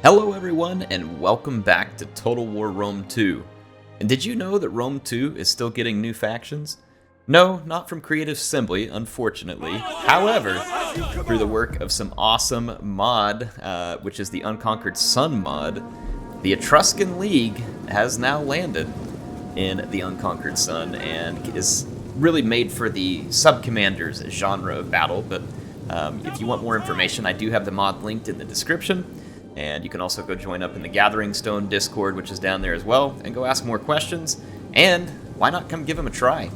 Hello everyone, and welcome back to Total War Rome 2. And did you know that Rome 2 is still getting new factions? No, not from Creative Assembly, unfortunately. However, through the work of some awesome mod, which is the Unconquered Sun mod, the Etruscan League has now landed in the Unconquered Sun and is really made for the sub-commanders genre of battle. But if you want more information, I do have the mod linked in the description. And you can also go join up in the Gathering Stone Discord, which is down there as well, and go ask more questions. And why not come give them a try?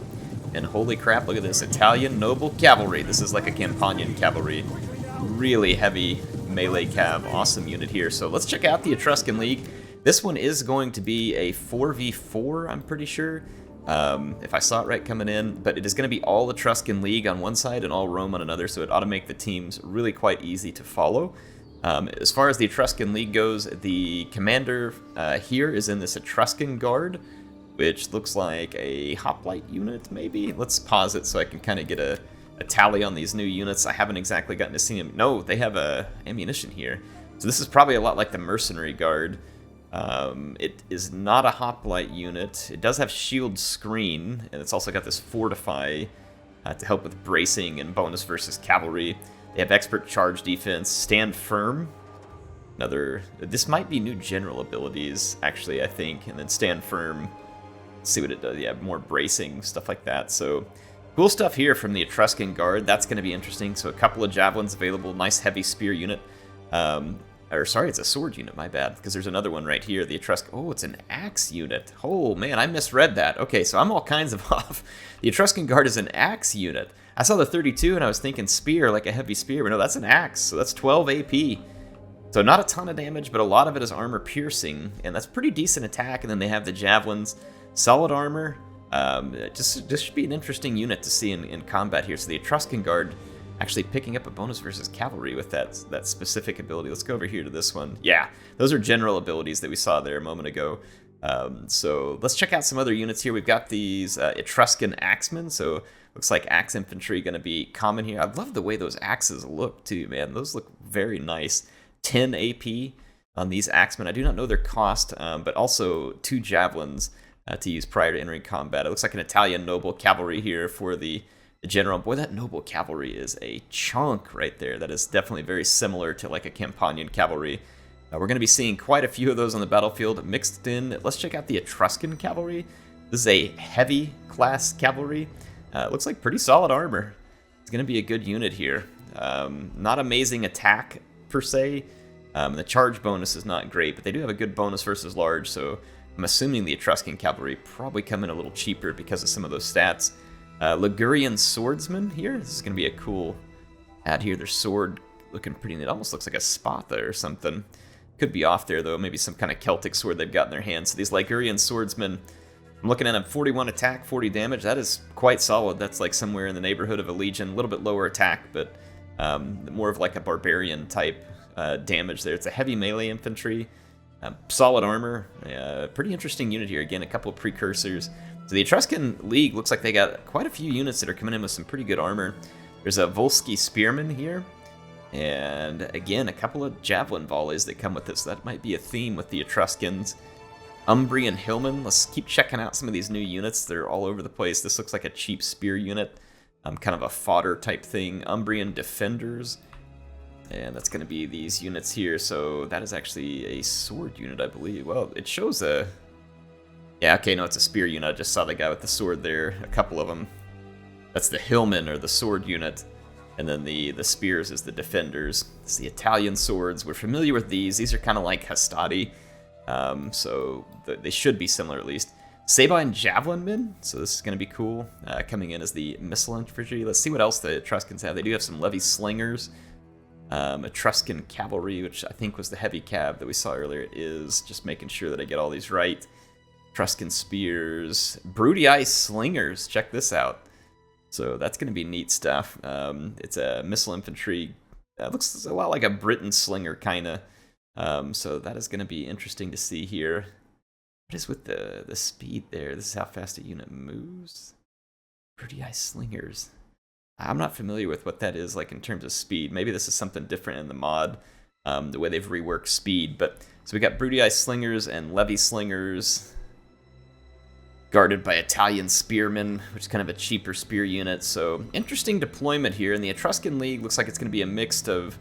And holy crap, look at this Italian Noble Cavalry. This is like a Campanian cavalry. Really heavy melee cav. Awesome unit here. So let's check out the Etruscan League. This one is going to be a 4v4, I'm pretty sure. If I saw it right coming in. But it is going to be all Etruscan League on one side and all Rome on another, so it ought to make the teams really quite easy to follow. As far as the Etruscan League goes, the commander here is in this Etruscan Guard, which looks like a hoplite unit, maybe? Let's pause it so I can kind of get a tally on these new units. I haven't exactly gotten to see them. No, they have ammunition here. So this is probably a lot like the Mercenary Guard. It is not a hoplite unit. It does have shield screen, and it's also got this fortify to help with bracing and bonus versus cavalry. They have expert charge defense, stand firm. This might be new general abilities, actually, I think. And then stand firm. Let's see what it does. Yeah, more bracing, stuff like that. So cool stuff here from the Etruscan Guard. That's going to be interesting. So a couple of javelins available. Nice heavy spear unit. Sorry, it's a sword unit, my bad. Because there's another one right here, the Etruscan. Oh, it's an axe unit. Oh, man, I misread that. Okay, so I'm all kinds of off. The Etruscan Guard is an axe unit. I saw the 32 and I was thinking spear, like a heavy spear, but no, that's an axe, so that's 12 AP. So not a ton of damage, but a lot of it is armor piercing, and that's pretty decent attack. And then they have the javelins, solid armor. Just should be an interesting unit to see in combat here. So the Etruscan Guard actually picking up a bonus versus cavalry with that specific ability. Let's go over here to this one. Yeah, those are general abilities that we saw there a moment ago. So let's check out some other units here. We've got these Etruscan axemen, so looks like axe infantry going to be common here. I love the way those axes look too, man. Those look very nice. 10 AP on these axemen. I do not know their cost, but also 2 javelins to use prior to entering combat. It looks like an Italian noble cavalry here for the general. Boy, that noble cavalry is a chunk right there. That is definitely very similar to like a Campanian cavalry. We're going to be seeing quite a few of those on the battlefield mixed in. Let's check out the Etruscan cavalry. This is a heavy class cavalry. Looks like pretty solid armor. It's going to be a good unit here. Not amazing attack per se. The charge bonus is not great, but they do have a good bonus versus large, so I'm assuming the Etruscan cavalry probably come in a little cheaper because of some of those stats. Ligurian swordsman here. This is going to be a cool ad here. Their sword looking pretty neat. It almost looks like a spada or something. Could be off there, though. Maybe some kind of Celtic sword they've got in their hands. So these Ligurian swordsmen, I'm looking at them, 41 attack, 40 damage. That is quite solid. That's like somewhere in the neighborhood of a legion. A little bit lower attack, but more of like a barbarian type damage there. It's a heavy melee infantry, solid armor. Pretty interesting unit here. Again, a couple of precursors. So the Etruscan League looks like they got quite a few units that are coming in with some pretty good armor. There's a Volsky Spearman here. And again, a couple of javelin volleys that come with this. That might be a theme with the Etruscans. Umbrian Hillman. Let's keep checking out some of these new units. They're all over the place. This looks like a cheap spear unit. Kind of a fodder type thing. Umbrian Defenders. And that's going to be these units here. So that is actually a sword unit, I believe. Well, it shows a... Yeah, okay, no, it's a spear unit. I just saw the guy with the sword there. A couple of them. That's the Hillman, or the sword unit. And then the spears is the defenders. It's the Italian swords. We're familiar with these. These are kind of like hastati. So they should be similar at least. Sabine javelin men. So this is going to be cool. Coming in as the missile infantry. Let's see what else the Etruscans have. They do have some levy slingers. Etruscan cavalry, which I think was the heavy cav that we saw earlier. It is. Just making sure that I get all these right. Etruscan spears. Brutii slingers. Check this out. So that's going to be neat stuff. It's a missile infantry. Looks a lot like a Briton slinger, kind of. So that is going to be interesting to see here. What is with the speed there? This is how fast a unit moves. Pretty eye slingers. I'm not familiar with what that is like in terms of speed. Maybe this is something different in the mod. the way they've reworked speed. But so we got Brutii slingers and Levy slingers, guarded by Italian spearmen, which is kind of a cheaper spear unit. So interesting deployment here. In the Etruscan League, looks like it's going to be a mix of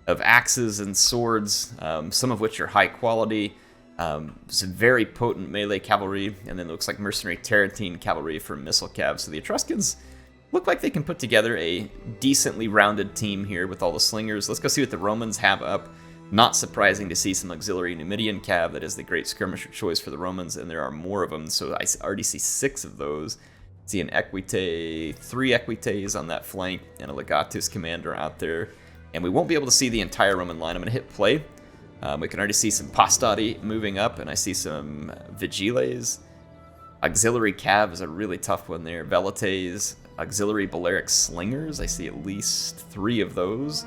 axes and swords, some of which are high quality. Some very potent melee cavalry, and then it looks like mercenary Tarentine cavalry for missile cav. So the Etruscans look like they can put together a decently rounded team here with all the slingers. Let's go see what the Romans have up. Not surprising to see some auxiliary Numidian cav. That is the great skirmisher choice for the Romans, and there are more of them, so I already see 6 of those. See an Equite, 3 Equites on that flank, and a Legatus commander out there. And we won't be able to see the entire Roman line. I'm going to hit play. We can already see some Pastati moving up, and I see some Vigiles. Auxiliary cav is a really tough one there. Velites, auxiliary Balearic slingers. I see at least 3 of those.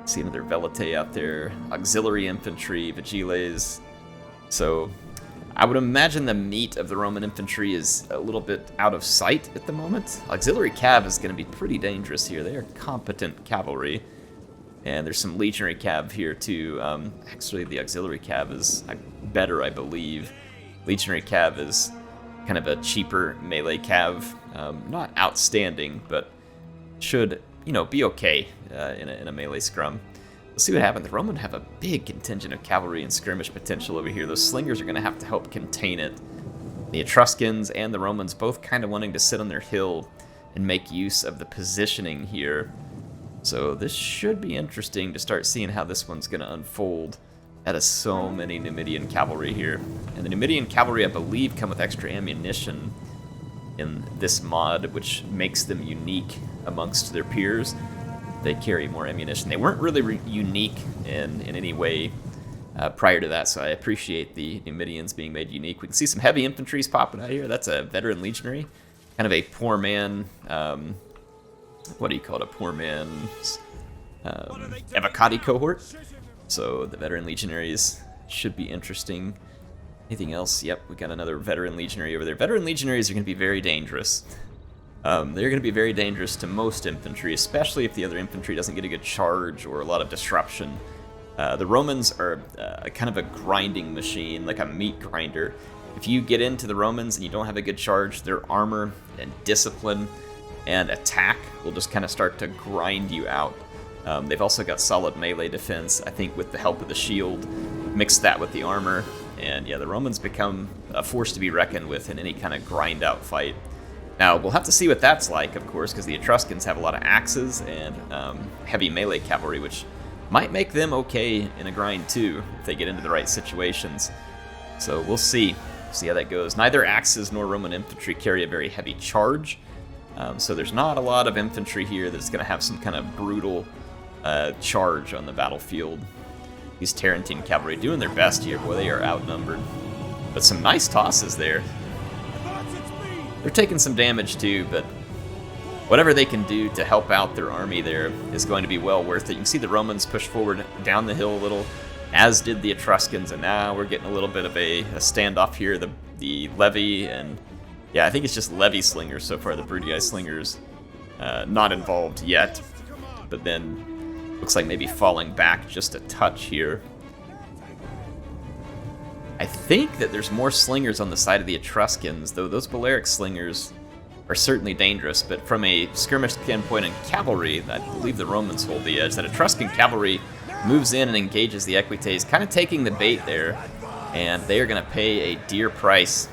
See another Velite out there. Auxiliary infantry, Vigiles. So I would imagine the meat of the Roman infantry is a little bit out of sight at the moment. Auxiliary cav is going to be pretty dangerous here. They are competent cavalry. And there's some legionary cav here too. Actually, the auxiliary cav is better, I believe. Legionary cav is kind of a cheaper melee cav. Not outstanding, but should, be okay in a melee scrum. Let's see what happens. The Roman have a big contingent of cavalry and skirmish potential over here. Those slingers are going to have to help contain it. The Etruscans and the Romans both kind of wanting to sit on their hill and make use of the positioning here. So this should be interesting to start seeing how this one's going to unfold. That is so many Numidian cavalry here. And the Numidian cavalry, I believe, come with extra ammunition in this mod, which makes them unique amongst their peers. They carry more ammunition. They weren't really unique in any way prior to that, so I appreciate the Numidians being made unique. We can see some heavy infantries popping out here. That's a veteran legionary. Kind of a poor man... what do you call it? A poor man's Evocati cohort. So the veteran legionaries should be interesting. Anything else? Yep, we got another veteran legionary over there. Veteran legionaries are going to be very dangerous. They're going to be very dangerous to most infantry, especially if the other infantry doesn't get a good charge or a lot of disruption. The Romans are kind of a grinding machine, like a meat grinder. If you get into the Romans and you don't have a good charge, their armor and discipline and attack will just kind of start to grind you out. They've also got solid melee defense, I think, with the help of the shield. Mix that with the armor, and yeah, the Romans become a force to be reckoned with in any kind of grind-out fight. Now, we'll have to see what that's like, of course, because the Etruscans have a lot of axes and heavy melee cavalry, which might make them okay in a grind, too, if they get into the right situations. So we'll see how that goes. Neither axes nor Roman infantry carry a very heavy charge. So there's not a lot of infantry here that's going to have some kind of brutal charge on the battlefield. These Tarentine cavalry doing their best here. Boy, they are outnumbered. But some nice tosses there. They're taking some damage too, but whatever they can do to help out their army there is going to be well worth it. You can see the Romans push forward down the hill a little, as did the Etruscans, and now we're getting a little bit of a standoff here. The Levy and... yeah, I think it's just Levy slingers so far. The Brutii slingers not involved yet. But then looks like maybe falling back just a touch here. I think that there's more slingers on the side of the Etruscans, though those Balearic slingers are certainly dangerous. But from a skirmish standpoint and cavalry, I believe the Romans hold the edge. That Etruscan cavalry moves in and engages the Equites, kind of taking the bait there. And they are going to pay a dear price.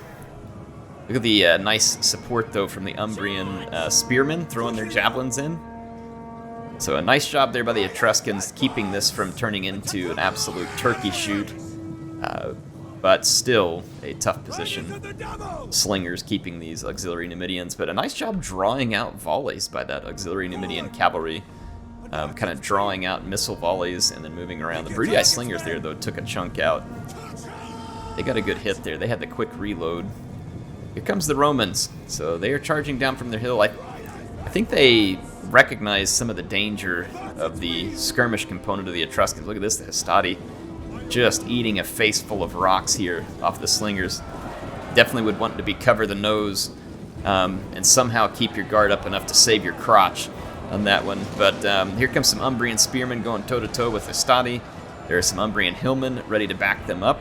Look at the nice support, though, from the Umbrian spearmen throwing their javelins in. So a nice job there by the Etruscans, keeping this from turning into an absolute turkey shoot. But still a tough position. Slingers keeping these auxiliary Numidians, but a nice job drawing out volleys by that auxiliary Numidian cavalry. Kind of drawing out missile volleys and then moving around. The Brutii slingers there, though, took a chunk out. They got a good hit there. They had the quick reload. Here comes the Romans. So they are charging down from their hill. I think they recognize some of the danger of the skirmish component of the Etruscans. Look at this, the Hastati just eating a face full of rocks here off the slingers. Definitely would want to be cover the nose and somehow keep your guard up enough to save your crotch on that one. But here comes some Umbrian spearmen going toe-to-toe with Hastati. There are some Umbrian hillmen ready to back them up.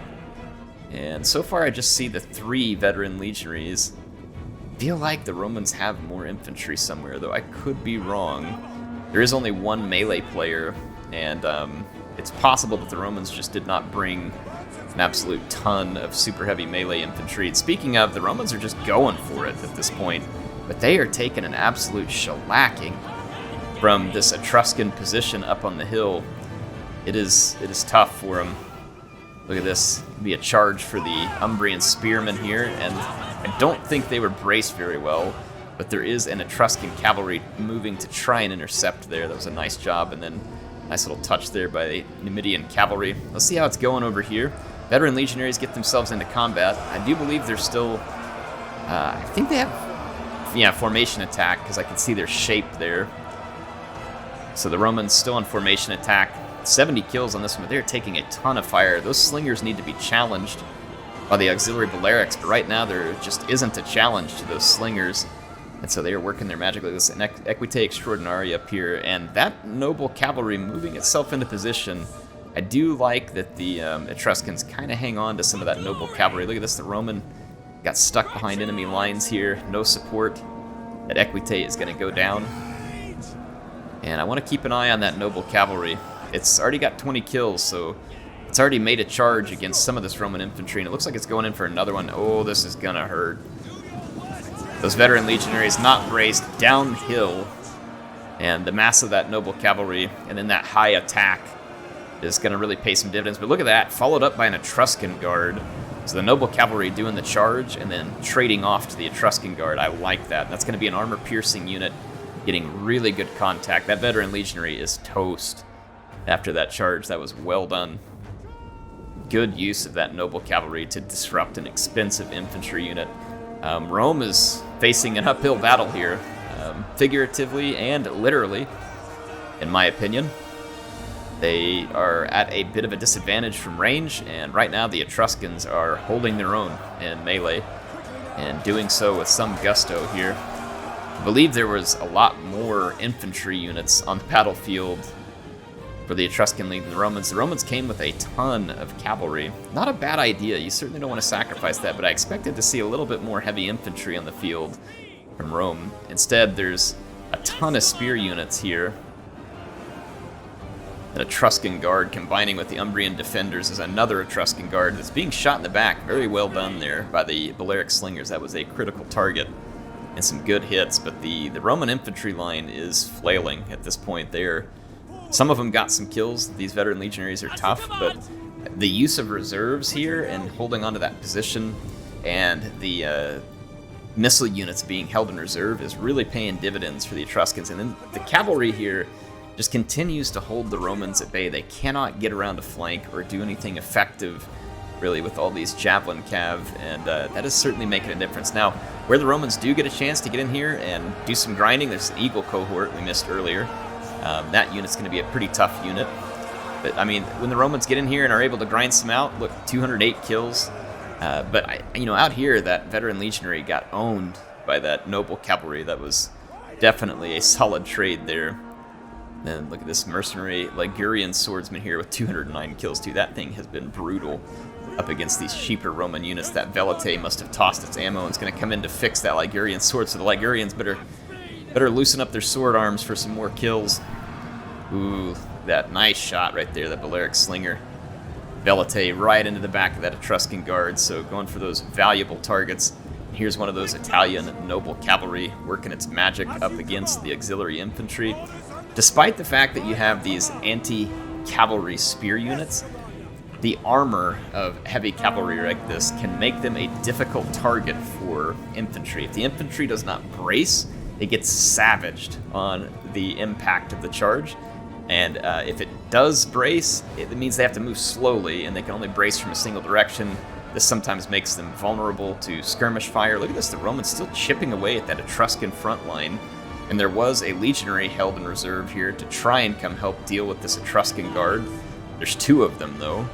And so far I just see the 3 veteran legionaries. Feel like the Romans have more infantry somewhere, though I could be wrong. There is only 1 melee player, and it's possible that the Romans just did not bring an absolute ton of super heavy melee infantry. And speaking of, the Romans are just going for it at this point, but they are taking an absolute shellacking from this Etruscan position up on the hill. It is tough for them. Look at this. It'll be a charge for the Umbrian spearmen here, and I don't think they were braced very well, but there is an Etruscan cavalry moving to try and intercept there. That was a nice job, and then nice little touch there by the Numidian cavalry. Let's see how it's going over here. Veteran legionaries get themselves into combat. I do believe they're still, I think they have, yeah, formation attack, because I can see their shape there. So the Romans still on formation attack. 70 kills on this one, but they're taking a ton of fire. Those slingers need to be challenged by the auxiliary Balearics, but right now there just isn't a challenge to those slingers. And so they are working their magic like this. An Equite Extraordinary up here, and that noble cavalry moving itself into position. I do like that the Etruscans kind of hang on to some of that noble cavalry. Look at this, the Roman got stuck behind enemy lines here, no support. That Equite is going to go down. And I want to keep an eye on that noble cavalry. It's already got 20 kills, so it's already made a charge against some of this Roman infantry, and it looks like it's going in for another one. Oh, this is going to hurt. Those veteran legionaries not braced downhill, and the mass of that noble cavalry, and then that high attack is going to really pay some dividends. But look at that, followed up by an Etruscan guard. So the noble cavalry doing the charge and then trading off to the Etruscan guard. I like that. That's going to be an armor-piercing unit, getting really good contact. That veteran legionary is toast after that charge. That was well done. Good use of that noble cavalry to disrupt an expensive infantry unit. Rome is facing an uphill battle here, figuratively and literally, in my opinion. They are at a bit of a disadvantage from range, and right now the Etruscans are holding their own in melee, and doing so with some gusto here. I believe there was a lot more infantry units on the battlefield for the Etruscan League than the Romans. The Romans came with a ton of cavalry. Not a bad idea. You certainly don't want to sacrifice that, but I expected to see a little bit more heavy infantry on the field from Rome. Instead, there's a ton of spear units here. An Etruscan guard combining with the Umbrian defenders is another Etruscan guard that's being shot in the back. Very well done there by the Balearic slingers. That was a critical target and some good hits, but the Roman infantry line is flailing at this point. Some of them got some kills. These veteran legionaries are tough, but the use of reserves here and holding onto that position and the missile units being held in reserve is really paying dividends for the Etruscans. And then the cavalry here just continues to hold the Romans at bay. They cannot get around a flank or do anything effective, really, with all these javelin cav, and that is certainly making a difference. Now, where the Romans do get a chance to get in here and do some grinding, there's the Eagle cohort we missed earlier. That unit's going to be a pretty tough unit. But, I mean, when the Romans get in here and are able to grind some out, look, 208 kills. But, out here, that veteran legionary got owned by that noble cavalry. That was definitely a solid trade there. And look at this mercenary Ligurian swordsman here with 209 kills, too. That thing has been brutal up against these cheaper Roman units. That Velite must have tossed its ammo and it's going to come in to fix that Ligurian sword. So the Ligurians better loosen up their sword arms for some more kills. Ooh, that nice shot right there, that Balearic slinger. Velite right into the back of that Etruscan guard, so going for those valuable targets. Here's one of those Italian noble cavalry working its magic up against the auxiliary infantry. Despite the fact that you have these anti-cavalry spear units, the armor of heavy cavalry like this can make them a difficult target for infantry. If the infantry does not brace, it gets savaged on the impact of the charge. And if it does brace, it means they have to move slowly, and they can only brace from a single direction. This sometimes makes them vulnerable to skirmish fire. Look at this, the Romans still chipping away at that Etruscan front line. And there was a legionary held in reserve here to try and come help deal with this Etruscan guard. There's 2 of them, though.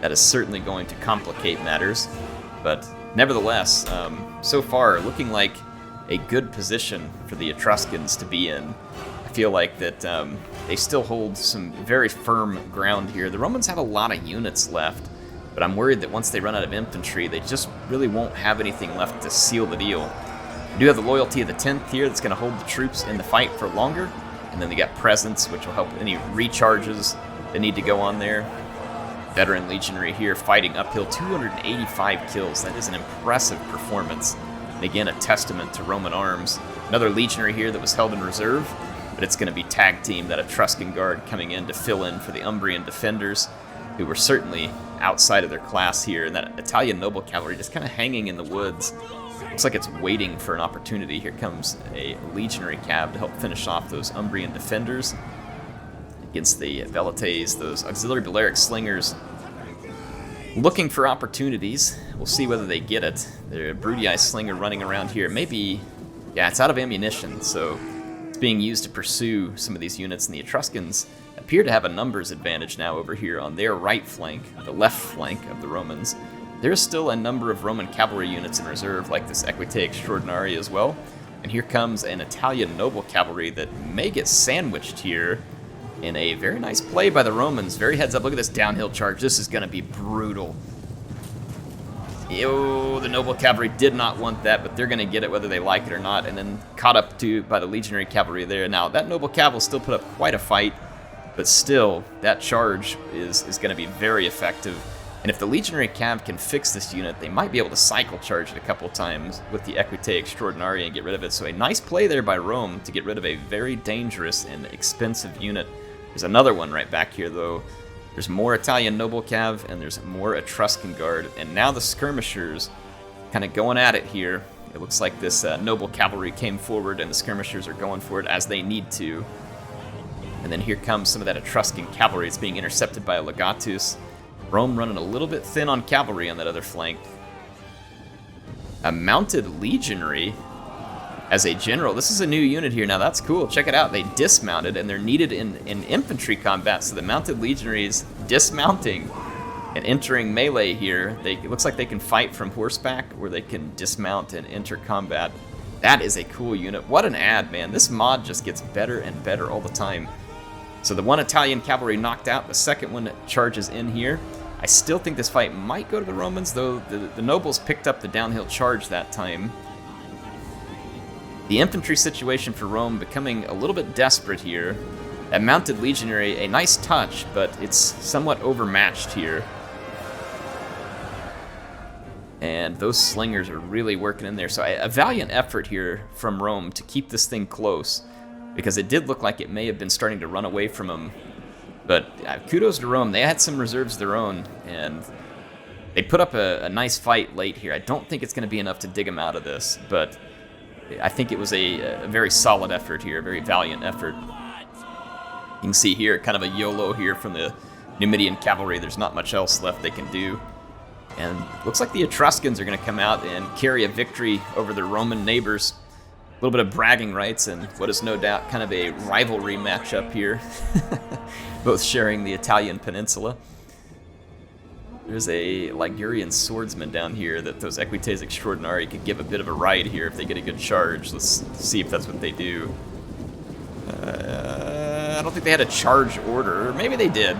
That is certainly going to complicate matters. But nevertheless, so far, looking like a good position for the Etruscans to be in. I feel like that they still hold some very firm ground here. The Romans have a lot of units left, but I'm worried that once they run out of infantry, they just really won't have anything left to seal the deal. We do have the loyalty of the 10th here that's going to hold the troops in the fight for longer, and then they got presence, which will help any recharges that need to go on there. Veteran legionary here fighting uphill, 285 kills. That is an impressive performance, and again a testament to Roman arms. Another legionary here that was held in reserve, but it's going to be tag team, that Etruscan guard coming in to fill in for the Umbrian defenders, who were certainly outside of their class here, and that Italian noble cavalry just kind of hanging in the woods. Looks like it's waiting for an opportunity. Here comes a legionary cab to help finish off those Umbrian defenders against the Velites, those auxiliary Balearic slingers. Looking for opportunities. We'll see whether they get it. The Brudii slinger running around here. Maybe, yeah, it's out of ammunition, so it's being used to pursue some of these units, and the Etruscans appear to have a numbers advantage now over here on their right flank, the left flank of the Romans. There's still a number of Roman cavalry units in reserve, like this Equite Extraordinary as well. And here comes an Italian noble cavalry that may get sandwiched here in a very nice play by the Romans. Very heads up. Look at this downhill charge. This is going to be brutal. Ew, the noble cavalry did not want that, but they're going to get it whether they like it or not. And then caught up to by the legionary cavalry there. Now, that noble cavalry still put up quite a fight, but still, that charge is going to be very effective. And if the legionary cav can fix this unit, they might be able to cycle charge it a couple times with the Equite Extraordinary and get rid of it. So a nice play there by Rome to get rid of a very dangerous and expensive unit. There's another one right back here, though. There's more Italian noble cav, and there's more Etruscan guard. And now the skirmishers kind of going at it here. It looks like this noble cavalry came forward, and the skirmishers are going for it as they need to. And then here comes some of that Etruscan cavalry. It's being intercepted by a legatus. Rome running a little bit thin on cavalry on that other flank. A mounted legionary as a general. This is a new unit here. Now that's cool. Check it out. They dismounted, and they're needed in infantry combat. So the mounted legionaries dismounting and entering melee here. It looks like they can fight from horseback, or they can dismount and enter combat. That is a cool unit. What an ad, man. This mod just gets better and better all the time. So the one Italian cavalry knocked out. The second one charges in here. I still think this fight might go to the Romans, though the nobles picked up the downhill charge that time. The infantry situation for Rome becoming a little bit desperate here. That mounted legionary, a nice touch, but it's somewhat overmatched here. And those slingers are really working in there. So a valiant effort here from Rome to keep this thing close, because it did look like it may have been starting to run away from them. But kudos to Rome. They had some reserves of their own, and they put up a nice fight late here. I don't think it's going to be enough to dig them out of this, but I think it was a very solid effort here, a very valiant effort. You can see here kind of a YOLO here from the Numidian cavalry. There's not much else left they can do. And looks like the Etruscans are going to come out and carry a victory over their Roman neighbors. A little bit of bragging rights and what is no doubt kind of a rivalry matchup here. Both sharing the Italian peninsula. There's a Ligurian swordsman down here that those Equites Extraordinary could give a bit of a ride here if they get a good charge. Let's see if that's what they do. I don't think they had a charge order. Maybe they did.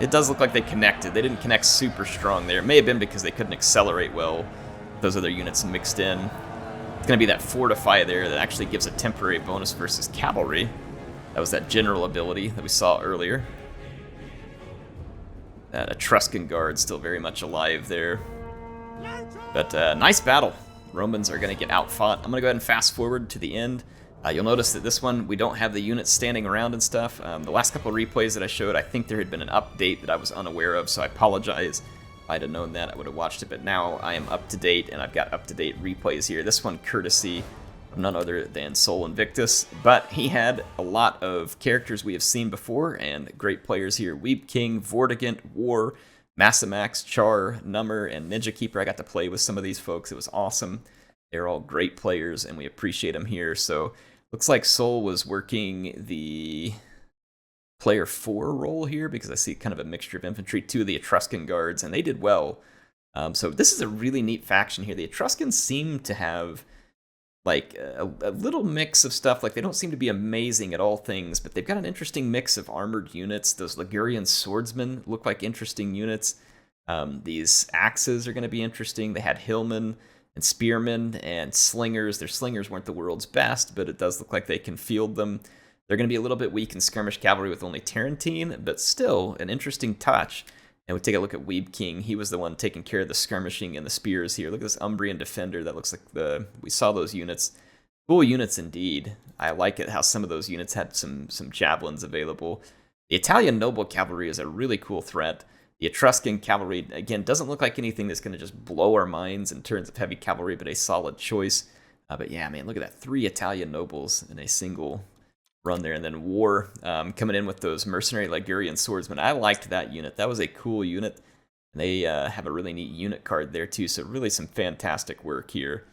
It does look like they connected. They didn't connect super strong there. It may have been because they couldn't accelerate well. Those other units mixed in. It's going to be that Fortify there that actually gives a temporary bonus versus cavalry. That was that general ability that we saw earlier. That Etruscan guard still very much alive there. But nice battle. Romans are going to get outfought. I'm going to go ahead and fast forward to the end. You'll notice that this one, we don't have the units standing around and stuff. The last couple of replays that I showed, I think there had been an update that I was unaware of, so I apologize. If I'd have known that, I would have watched it, but now I am up to date, and I've got up-to-date replays here. This one, courtesy of none other than Sol Invictus, but he had a lot of characters we have seen before, and great players here. Weeb King, Vortigant, War, Massamax, Char, Number, and Ninja Keeper. I got to play with some of these folks. It was awesome. They're all great players, and we appreciate them here. So looks like Sol was working the player 4 role here, because I see kind of a mixture of infantry, 2 of the Etruscan guards, and they did well. So this is a really neat faction here. The Etruscans seem to have like a little mix of stuff. Like they don't seem to be amazing at all things, but they've got an interesting mix of armored units. Those Ligurian swordsmen look like interesting units. These axes are going to be interesting. They had hillmen and spearmen and slingers. Their slingers weren't the world's best, but it does look like they can field them. They're going to be a little bit weak in skirmish cavalry with only Tarentine, but still an interesting touch. And we take a look at Weeb King. He was the one taking care of the skirmishing and the spears here. Look at this Umbrian defender. That looks like we saw those units. Cool units indeed. I like it how some of those units had some javelins available. The Italian noble cavalry is a really cool threat. The Etruscan cavalry, again, doesn't look like anything that's going to just blow our minds in terms of heavy cavalry, but a solid choice. But yeah, man, look at that. 3 Italian nobles in a single run there. And then War coming in with those mercenary Ligurian swordsmen. I liked that unit. That was a cool unit. And they have a really neat unit card there too. So really some fantastic work here.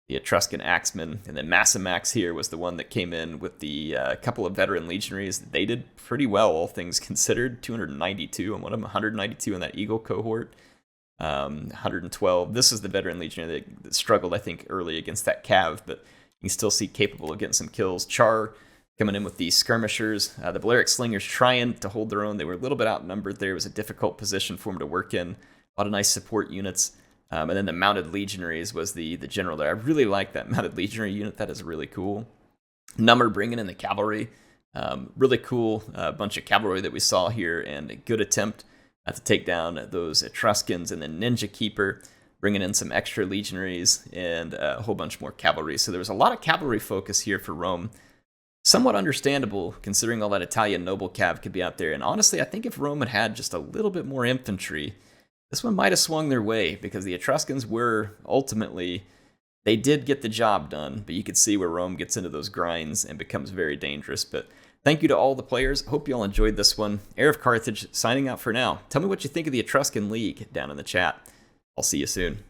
The Etruscan axemen. And then Maximax here was the one that came in with the couple of veteran legionaries. They did pretty well, all things considered. 292 on one of them, 192 in that Eagle cohort. 112. This is the veteran legionary that struggled, I think, early against that Cav, but you can still see capable of getting some kills. Char coming in with the skirmishers. The Balearic slingers trying to hold their own. They were a little bit outnumbered there. It was a difficult position for them to work in. A lot of nice support units. And then the mounted legionaries was the general there. I really like that mounted legionary unit. That is really cool. Number bringing in the cavalry. Really cool bunch of cavalry that we saw here, and a good attempt to take down those Etruscans. And then Ninja Keeper bringing in some extra legionaries and a whole bunch more cavalry. So there was a lot of cavalry focus here for Rome. Somewhat understandable, considering all that Italian noble cav could be out there. And honestly, I think if Rome had had just a little bit more infantry, this one might have swung their way, because the Etruscans were ultimately, they did get the job done, but you could see where Rome gets into those grinds and becomes very dangerous. But thank you to all the players. Hope you all enjoyed this one. Heir of Carthage signing out for now. Tell me what you think of the Etruscan League down in the chat. I'll see you soon.